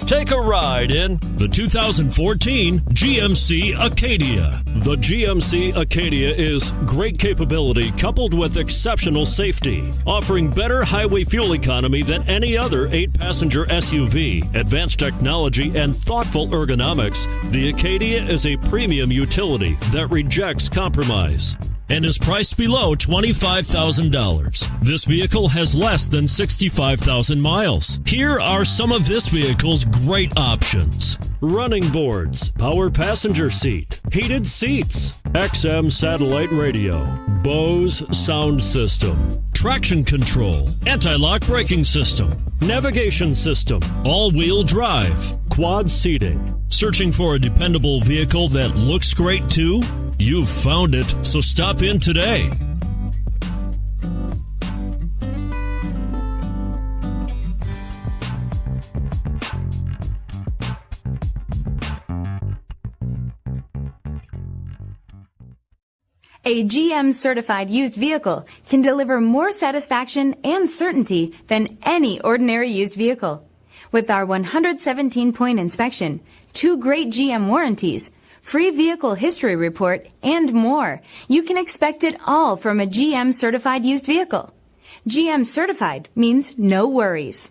Take a ride in the 2014 GMC Acadia. The GMC Acadia is great capability coupled with exceptional safety, offering better highway fuel economy than any other 8-passenger SUV, advanced technology, and thoughtful ergonomics. The Acadia is a premium utility that rejects compromise and is priced below $25,000. This vehicle has less than 65,000 miles. Here are some of this vehicle's great options: running boards, power passenger seat, heated seats, XM satellite radio, Bose sound system, traction control, anti-lock braking system, navigation system, all-wheel drive, quad seating. Searching for a dependable vehicle that looks great too? You've found it, so stop in today. A GM certified used vehicle can deliver more satisfaction and certainty than any ordinary used vehicle. With our 117-point inspection, 2 great GM warranties, free vehicle history report, and more, you can expect it all from a GM certified used vehicle. GM certified means no worries.